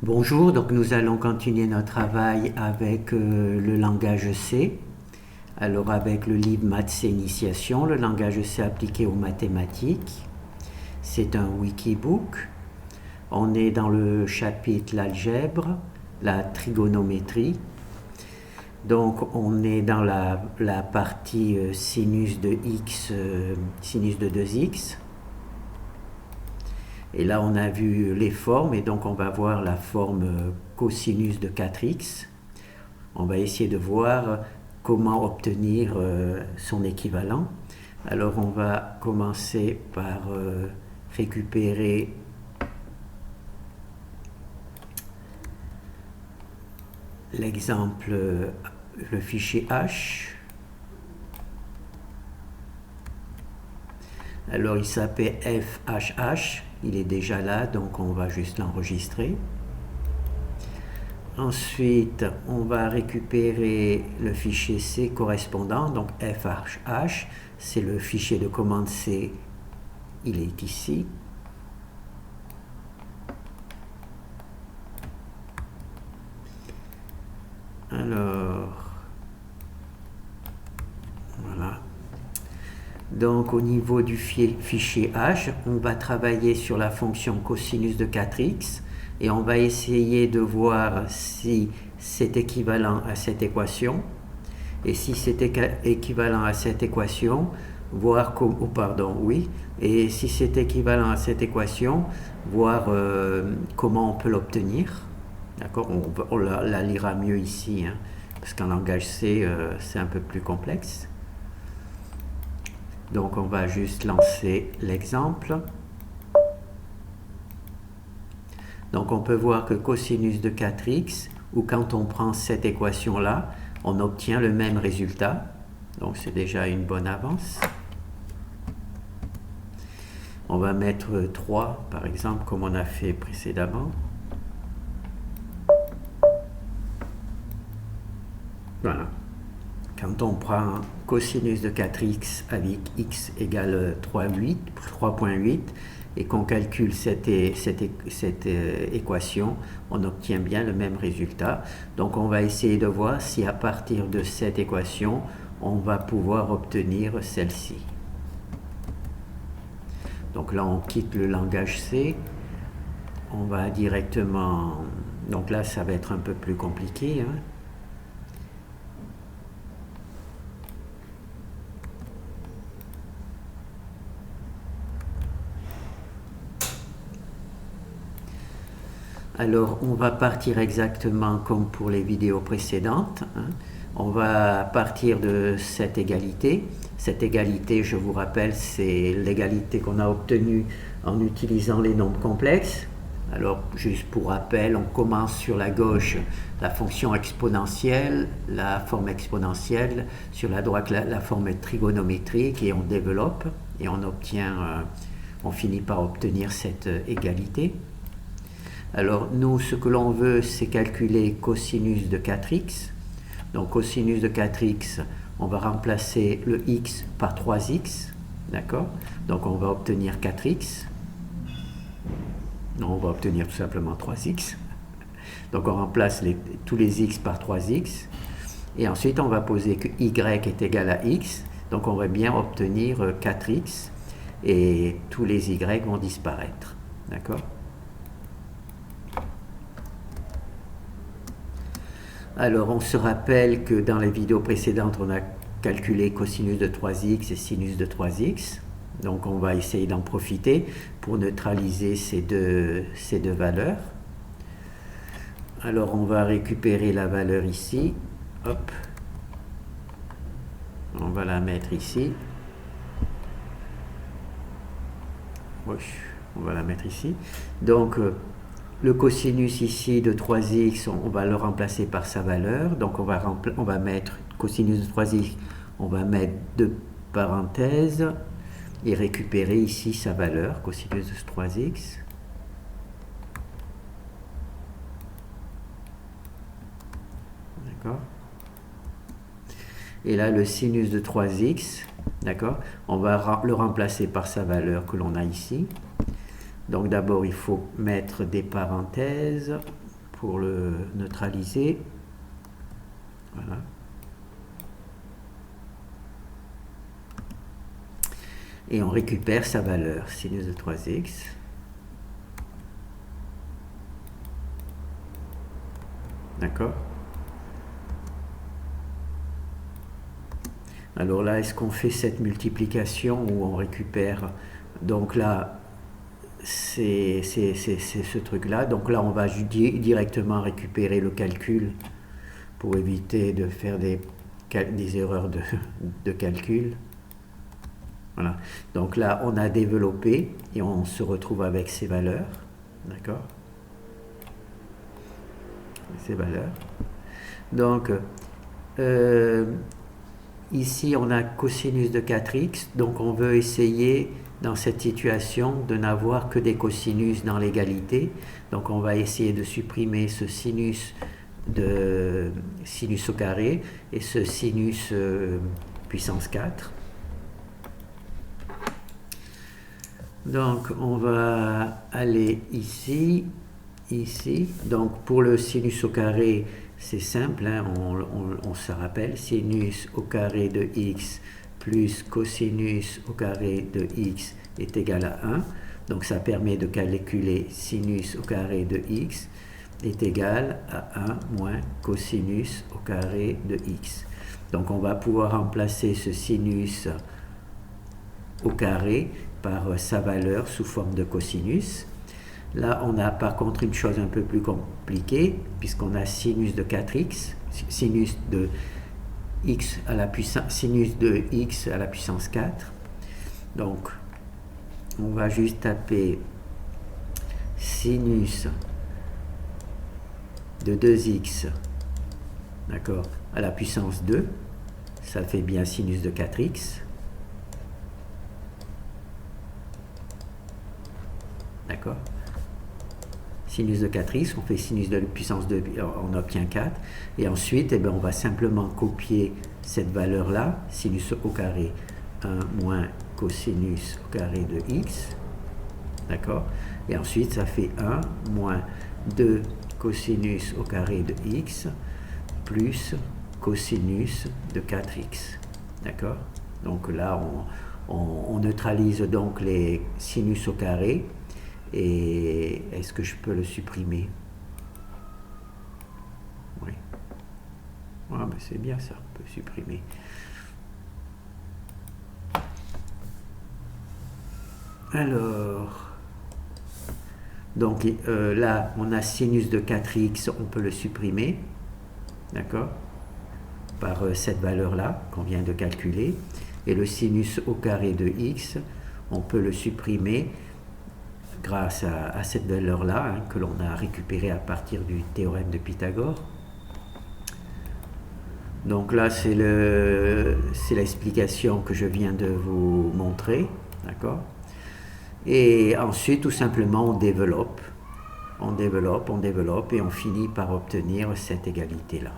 Bonjour, donc nous allons continuer notre travail avec le langage C. Alors avec le livre Maths C Initiation, le langage C appliqué aux mathématiques. C'est un wikibook. On est dans le chapitre l'algèbre, la trigonométrie. Donc on est dans la partie sinus de x, sinus de 2x. Et là, on a vu les formes, et donc on va voir la forme cosinus de 4x. On va essayer de voir comment obtenir son équivalent. Alors, on va commencer par récupérer l'exemple, le fichier H. Alors, il s'appelle FHH. Il est déjà là, donc on va juste l'enregistrer. Ensuite, on va récupérer le fichier C correspondant, donc FHH, c'est le fichier de commande C, il est ici. Alors, voilà. Donc au niveau du fichier H, on va travailler sur la fonction cosinus de 4x et on va essayer de voir si c'est équivalent à cette équation. Et si c'est équivalent à cette équation, voir et si c'est équivalent à cette équation, voir comment on peut l'obtenir. D'accord, on la lira mieux ici, hein, parce qu'en langage C, c'est un peu plus complexe. Donc on va juste lancer l'exemple. Donc on peut voir que cosinus de 4x, ou quand on prend cette équation-là, on obtient le même résultat. Donc c'est déjà une bonne avance. On va mettre 3 par exemple, comme on a fait précédemment. Voilà. Quand on prend cosinus de 4x avec x égale 3,8 et qu'on calcule cette équation, on obtient bien le même résultat. Donc on va essayer de voir si à partir de cette équation, on va pouvoir obtenir celle-ci. Donc là, on quitte le langage C. On va directement... Donc là, ça va être un peu plus compliqué, hein. Alors, on va partir exactement comme pour les vidéos précédentes, hein. On va partir de cette égalité. Cette égalité, je vous rappelle, c'est l'égalité qu'on a obtenue en utilisant les nombres complexes. Alors, juste pour rappel, on commence sur la gauche la fonction exponentielle, la forme exponentielle, sur la droite la forme trigonométrique, et on développe et on obtient, on finit par obtenir cette égalité. Alors nous, ce que l'on veut, c'est calculer cosinus de 4x. Donc cosinus de 4x, on va remplacer le x par 3x, d'accord? Donc on va obtenir 4x. Non, on va obtenir tout simplement 3x. Donc on remplace tous les x par 3x. Et ensuite, on va poser que y est égal à x. Donc on va bien obtenir 4x. Et tous les y vont disparaître, d'accord? Alors, on se rappelle que dans les vidéos précédentes, on a calculé cosinus de 3x et sinus de 3x. Donc, on va essayer d'en profiter pour neutraliser ces deux valeurs. Alors, on va récupérer la valeur ici. Hop. On va la mettre ici. On va la mettre ici. Donc, le cosinus ici de 3x, on va le remplacer par sa valeur. Donc on va mettre cosinus de 3x, on va mettre deux parenthèses et récupérer ici sa valeur, cosinus de 3x. D'accord? Et là, le sinus de 3x, d'accord? On va le remplacer par sa valeur que l'on a ici. Donc d'abord, il faut mettre des parenthèses. pour le neutraliser. Voilà. Et on récupère sa valeur, sinus de 3x. D'accord? Alors là, est-ce qu'on fait cette multiplication où on récupère? Donc là, c'est ce truc-là. Donc là, on va directement récupérer le calcul pour éviter de faire des erreurs de calcul. Voilà. Donc là, on a développé et on se retrouve avec ces valeurs. D'accord? Ces valeurs. Donc, ici, on a cosinus de 4x. Donc, on veut essayer, dans cette situation, de n'avoir que des cosinus dans l'égalité. Donc, on va essayer de supprimer ce sinus au carré et ce sinus puissance 4. Donc, on va aller ici. Donc, pour le sinus au carré, c'est simple, hein, on se rappelle, sinus au carré de x plus cosinus au carré de x est égal à 1. Donc, ça permet de calculer sinus au carré de x est égal à 1 moins cosinus au carré de x. Donc, on va pouvoir remplacer ce sinus au carré par sa valeur sous forme de cosinus. Là, on a par contre une chose un peu plus compliquée, puisqu'on a sinus de 4x, sinus de x à la puissance 4. Donc, on va juste taper sinus de 2x, d'accord, à la puissance 2. Ça fait bien sinus de 4x. D'accord? Sinus de 4x, on fait sinus de puissance 2, on obtient 4. Et ensuite, on va simplement copier cette valeur-là, sinus au carré 1 moins cosinus au carré de x. D'accord? Et ensuite, ça fait 1 moins 2 cosinus au carré de x plus cosinus de 4x. D'accord? Donc là, on neutralise donc les sinus au carré. Et est-ce que je peux le supprimer? Oui. Ah, ben c'est bien ça, on peut supprimer. Alors, donc là, on a sinus de 4x, on peut le supprimer, d'accord, par cette valeur-là qu'on vient de calculer. Et le sinus au carré de x, on peut le supprimer grâce à cette valeur-là, hein, que l'on a récupérée à partir du théorème de Pythagore. Donc là, c'est l'explication que je viens de vous montrer, d'accord? Et ensuite, tout simplement, on développe, et on finit par obtenir cette égalité-là.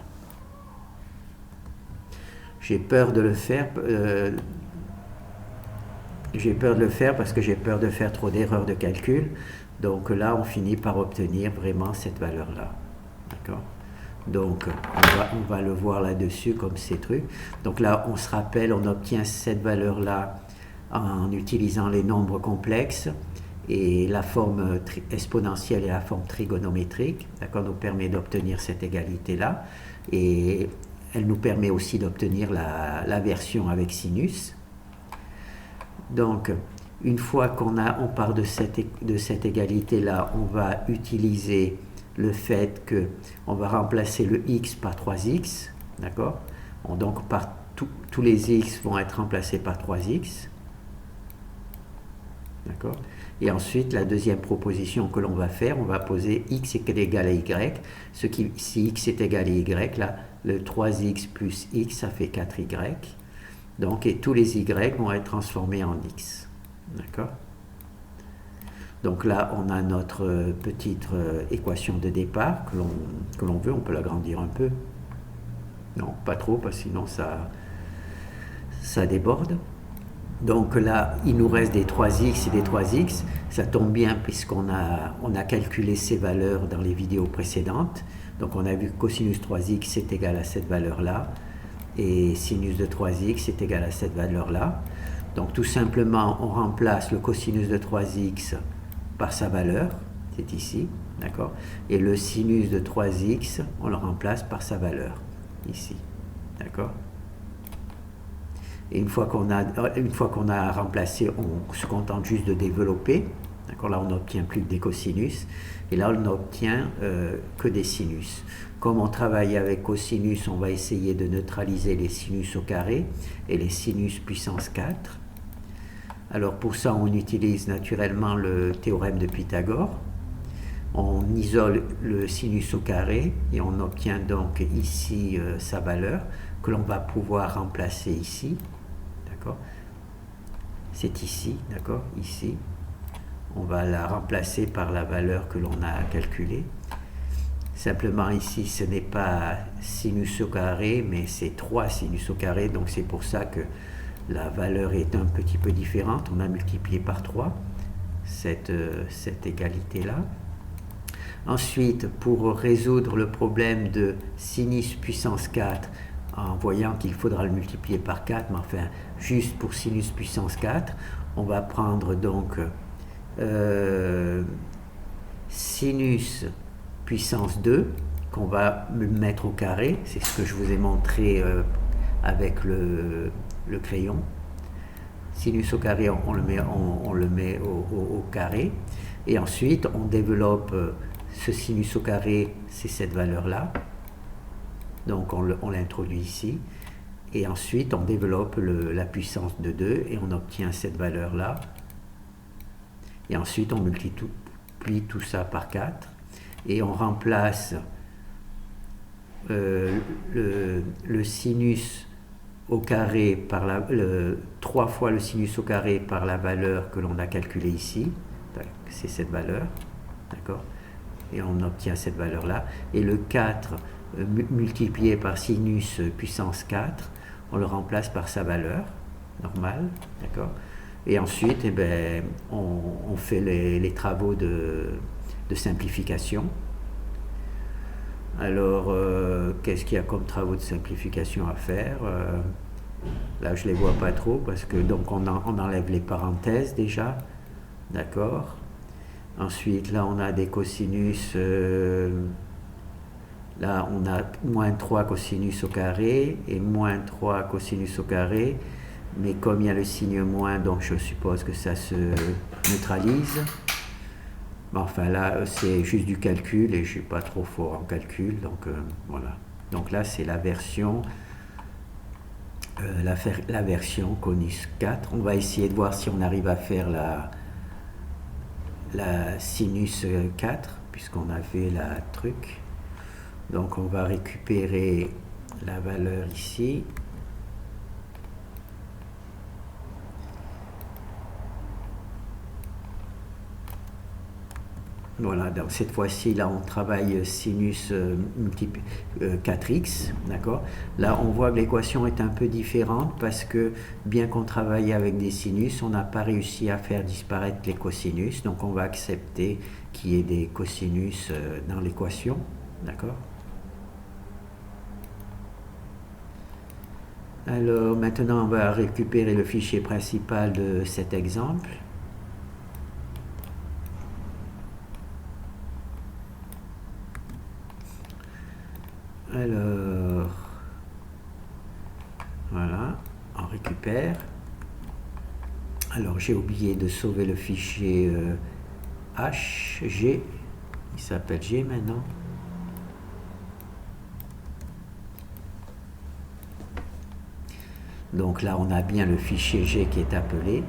J'ai peur de le faire... parce que j'ai peur de faire trop d'erreurs de calcul. Donc là, on finit par obtenir vraiment cette valeur-là. D'accord? Donc, on va le voir là-dessus comme ces trucs. Donc là, on se rappelle, on obtient cette valeur-là en utilisant les nombres complexes et la forme exponentielle et la forme trigonométrique. D'accord? Nous permet d'obtenir cette égalité-là. Et elle nous permet aussi d'obtenir la version avec sinus. Donc, une fois qu'on part de cette égalité-là, on va utiliser le fait qu'on va remplacer le x par 3x, d'accord? Donc, tous les x vont être remplacés par 3x, d'accord? Et ensuite, la deuxième proposition que l'on va faire, on va poser x est égal à y, si x est égal à y, là, le 3x plus x, ça fait 4y. Donc, et tous les y vont être transformés en x. D'accord? Donc là, on a notre petite équation de départ que l'on veut. On peut l'agrandir un peu. Non, pas trop, parce que sinon ça déborde. Donc là, il nous reste des 3x et des 3x. Ça tombe bien puisqu'on a calculé ces valeurs dans les vidéos précédentes. Donc on a vu que cosinus 3x est égal à cette valeur-là. Et sinus de 3x est égal à cette valeur-là. Donc tout simplement, on remplace le cosinus de 3x par sa valeur. C'est ici, d'accord? Et le sinus de 3x, on le remplace par sa valeur, ici, d'accord? Et une fois qu'on a remplacé, on se contente juste de développer. D'accord, là, on n'obtient plus que des cosinus. Et là, on n'obtient que des sinus. Comme on travaille avec cosinus, on va essayer de neutraliser les sinus au carré et les sinus puissance 4. Alors, pour ça, on utilise naturellement le théorème de Pythagore. On isole le sinus au carré et on obtient donc ici sa valeur que l'on va pouvoir remplacer ici. C'est ici, d'accord, ici. On va la remplacer par la valeur que l'on a calculée. Simplement ici, ce n'est pas sinus au carré, mais c'est 3 sinus au carré, donc c'est pour ça que la valeur est un petit peu différente. On a multiplié par 3 cette égalité-là. Ensuite, pour résoudre le problème de sinus puissance 4, en voyant qu'il faudra le multiplier par 4, mais enfin, juste pour sinus puissance 4, on va prendre donc sinus puissance 2, qu'on va mettre au carré, c'est ce que je vous ai montré avec le crayon. Sinus au carré, on le met au carré, et ensuite on développe ce sinus au carré, c'est cette valeur-là. Donc on l'introduit ici, et ensuite on développe la puissance de 2 et on obtient cette valeur-là. Et ensuite on multiplie tout ça par 4 et on remplace le sinus au carré par 3 fois le sinus au carré par la valeur que l'on a calculée ici. C'est cette valeur, d'accord? Et on obtient cette valeur-là. Et le 4 multiplié par sinus puissance 4, on le remplace par sa valeur normale, d'accord? Et ensuite, on fait les travaux de simplification. Alors, qu'est-ce qu'il y a comme travaux de simplification à faire? Là, je ne les vois pas trop parce que donc on enlève les parenthèses déjà, d'accord? Ensuite, là, on a des cosinus. Là, on a moins 3 cosinus au carré et moins 3 cosinus au carré. Mais comme il y a le signe moins, donc je suppose que ça se neutralise. Mais enfin, là, c'est juste du calcul et je ne suis pas trop fort en calcul. Donc, voilà. Donc là, c'est la version Conus 4. On va essayer de voir si on arrive à faire la sinus 4, puisqu'on a fait la truc. Donc on va récupérer la valeur ici. Voilà, donc cette fois-ci, là, on travaille sinus 4x, d'accord? Là, on voit que l'équation est un peu différente parce que, bien qu'on travaille avec des sinus, on n'a pas réussi à faire disparaître les cosinus. Donc, on va accepter qu'il y ait des cosinus dans l'équation, d'accord? Alors, maintenant, on va récupérer le fichier principal de cet exemple. Alors, voilà, on récupère. Alors, j'ai oublié de sauver le fichier G. Il s'appelle G maintenant. Donc là, on a bien le fichier G qui est appelé.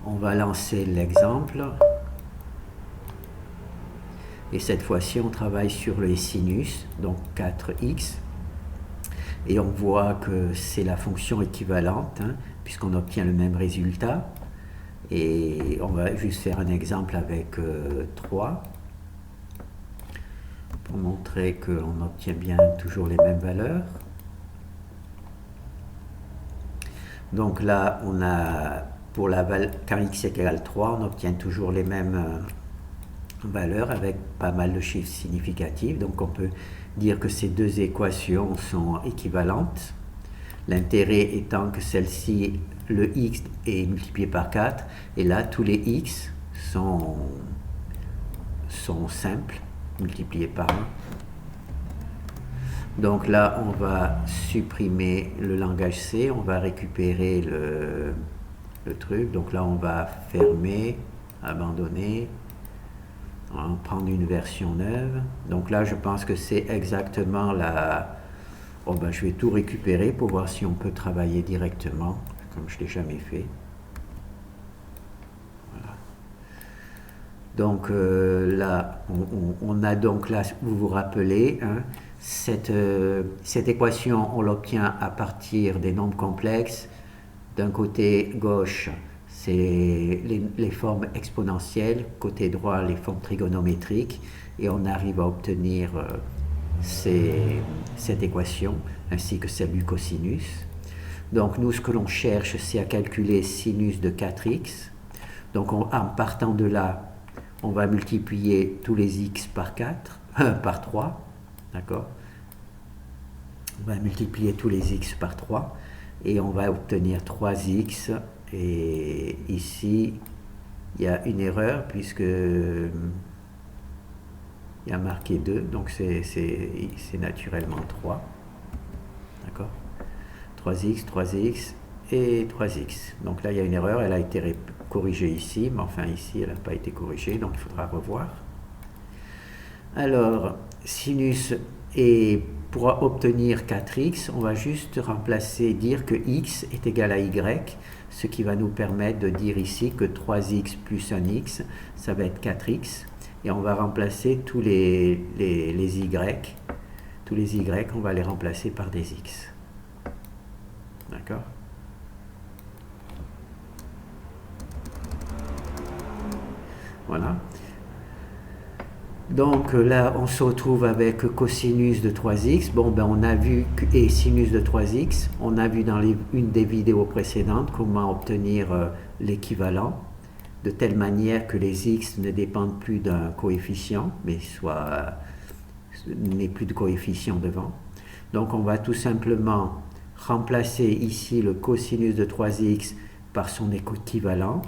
On va lancer l'exemple. Et cette fois-ci, on travaille sur les sinus, donc 4x. Et on voit que c'est la fonction équivalente, hein, puisqu'on obtient le même résultat. Et on va juste faire un exemple avec 3, pour montrer qu'on obtient bien toujours les mêmes valeurs. Donc là, on a quand x est égal à 3, on obtient toujours les mêmes valeurs avec pas mal de chiffres significatifs. Donc on peut dire que ces deux équations sont équivalentes. L'intérêt étant que celle-ci, le x est multiplié par 4, et là tous les x sont simples, multipliés par 1. Donc là, on va supprimer le langage C, on va récupérer le truc. Donc là, on va fermer, abandonner, on va prendre une version neuve. Donc là, je pense que c'est exactement la... Bon, ben, je vais tout récupérer pour voir si on peut travailler directement, comme je ne l'ai jamais fait. Voilà. Donc là, on a donc là, vous vous rappelez, hein, cette équation, on l'obtient à partir des nombres complexes. D'un côté gauche, c'est les formes exponentielles, côté droit, les formes trigonométriques, et on arrive à obtenir cette équation, ainsi que celle du cosinus. Donc nous, ce que l'on cherche, c'est à calculer sinus de 4x. Donc en partant de là, on va multiplier tous les x par 4, par 3, d'accord? On va multiplier tous les x par 3 et on va obtenir 3x. Et ici, il y a une erreur puisque il y a marqué 2, donc c'est naturellement 3. D'accord? 3x, 3x et 3x. Donc là, il y a une erreur, elle a été corrigée ici, mais enfin ici, elle n'a pas été corrigée, donc il faudra revoir. Alors, sinus, et pour obtenir 4x, on va juste remplacer, dire que x est égal à y, ce qui va nous permettre de dire ici que 3x plus 1x, ça va être 4x. Et on va remplacer tous les y, tous les y, on va les remplacer par des x. D'accord? Voilà. Donc là, on se retrouve avec cosinus de 3x. Bon, ben on a vu, et sinus de 3x, on a vu dans une des vidéos précédentes comment obtenir l'équivalent, de telle manière que les x ne dépendent plus d'un coefficient, mais n'ait plus de coefficient devant. Donc on va tout simplement remplacer ici le cosinus de 3x par son équivalent,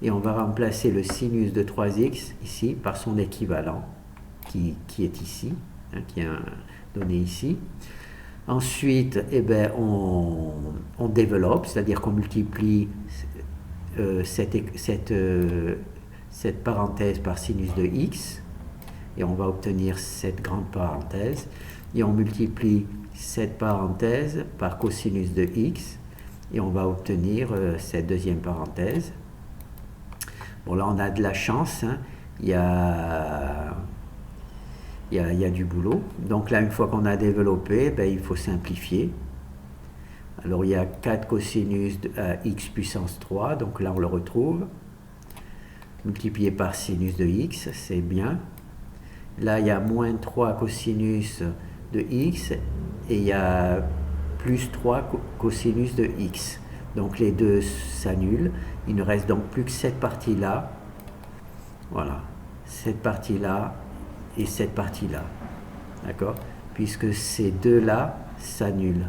et on va remplacer le sinus de 3x ici par son équivalent, qui est ici, hein, qui est donné ici. Ensuite, eh ben, on développe, c'est-à-dire qu'on multiplie cette parenthèse par sinus de x, et on va obtenir cette grande parenthèse, et on multiplie cette parenthèse par cosinus de x, et on va obtenir cette deuxième parenthèse. Bon, là on a de la chance, hein. Il y a du boulot. Donc là, une fois qu'on a développé, ben, il faut simplifier. Alors il y a 4 cosinus de x puissance 3, donc là on le retrouve, multiplié par sinus de x, c'est bien. Là il y a moins 3 cosinus de x, et il y a plus 3 cosinus de x. Donc les deux s'annulent, il ne reste donc plus que cette partie-là. Voilà, cette partie-là et cette partie-là, d'accord? Puisque ces deux-là s'annulent.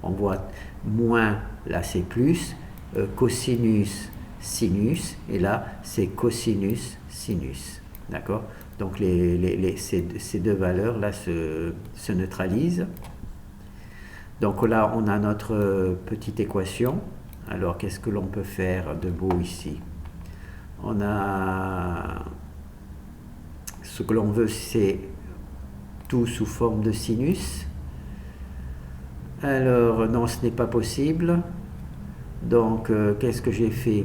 On voit moins, là c'est plus, cosinus, sinus, et là c'est cosinus, sinus, d'accord? Donc ces deux valeurs-là se neutralisent. Donc là on a notre petite équation. Alors qu'est-ce que l'on peut faire de beau ici? On a... Ce que l'on veut, c'est tout sous forme de sinus. Alors, non, ce n'est pas possible. Donc, qu'est-ce que j'ai fait?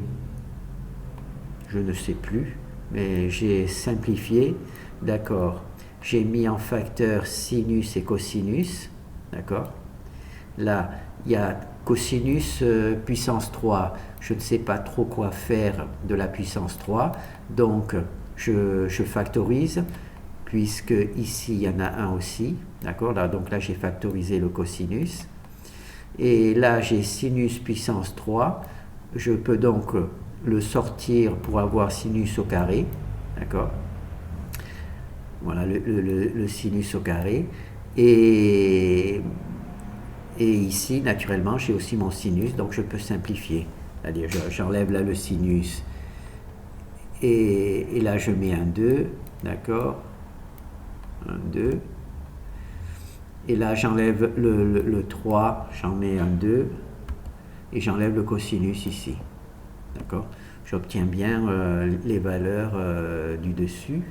Je ne sais plus, mais j'ai simplifié. D'accord. J'ai mis en facteur sinus et cosinus. D'accord. Là, il y a cosinus puissance 3. Je ne sais pas trop quoi faire de la puissance 3. Donc, je factorise, puisque ici il y en a un aussi, d'accord? Donc là j'ai factorisé le cosinus, et là j'ai sinus puissance 3, je peux donc le sortir pour avoir sinus au carré, d'accord? Voilà le sinus au carré. Et ici, naturellement, j'ai aussi mon sinus, donc je peux simplifier. C'est-à-dire, j'enlève là le sinus. Et là, je mets un 2, d'accord? Un 2. Et là, j'enlève le 3, j'en mets un 2. Et j'enlève le cosinus ici. D'accord? J'obtiens bien les valeurs du dessus.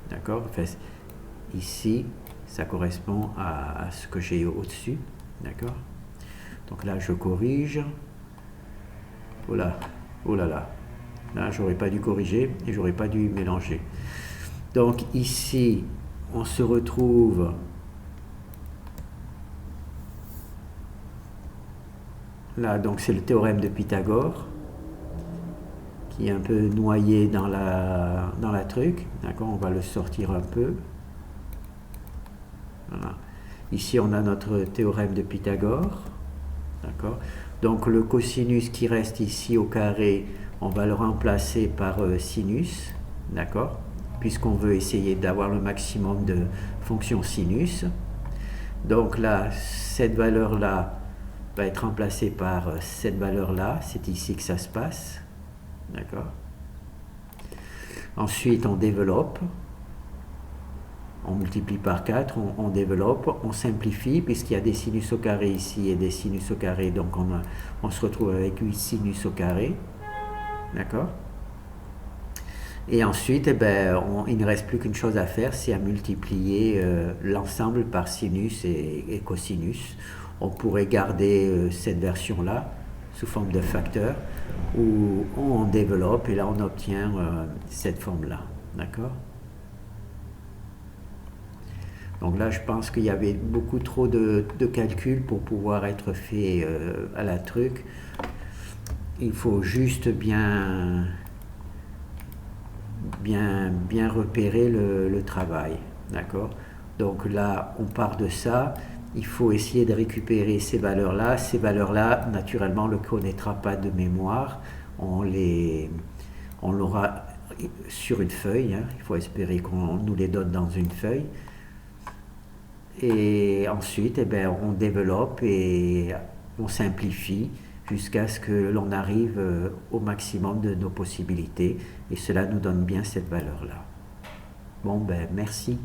D'accord? Enfin, ici, ça correspond à ce que j'ai au-dessus. D'accord? Donc là, je corrige. Oh là, oh là là. Là, j'aurais pas dû corriger et j'aurais pas dû mélanger. Donc ici, on se retrouve là, donc c'est le théorème de Pythagore qui est un peu noyé dans la truc. D'accord? On va le sortir un peu. Voilà. Ici, on a notre théorème de Pythagore. D'accord? Donc le cosinus qui reste ici au carré, on va le remplacer par sinus. D'accord? Puisqu'on veut essayer d'avoir le maximum de fonctions sinus. Donc là, cette valeur-là va être remplacée par cette valeur-là. C'est ici que ça se passe. D'accord? Ensuite, on développe. On multiplie par 4, on développe, on simplifie, puisqu'il y a des sinus au carré ici et des sinus au carré, donc on se retrouve avec 8 sinus au carré. D'accord? Et ensuite, eh ben, il ne reste plus qu'une chose à faire, c'est à multiplier l'ensemble par sinus et cosinus. On pourrait garder cette version-là sous forme de facteur, où on développe et là on obtient cette forme-là. D'accord? Donc là, je pense qu'il y avait beaucoup trop de calculs pour pouvoir être fait à la truc. Il faut juste bien repérer le travail. D'accord? Donc là, on part de ça. Il faut essayer de récupérer ces valeurs-là. Ces valeurs-là, naturellement, on ne le connaîtra pas de mémoire. On l'aura sur une feuille. Hein. Il faut espérer qu'on nous les donne dans une feuille. Et ensuite, eh ben, on développe et on simplifie jusqu'à ce que l'on arrive au maximum de nos possibilités. Et cela nous donne bien cette valeur-là. Bon, ben, merci.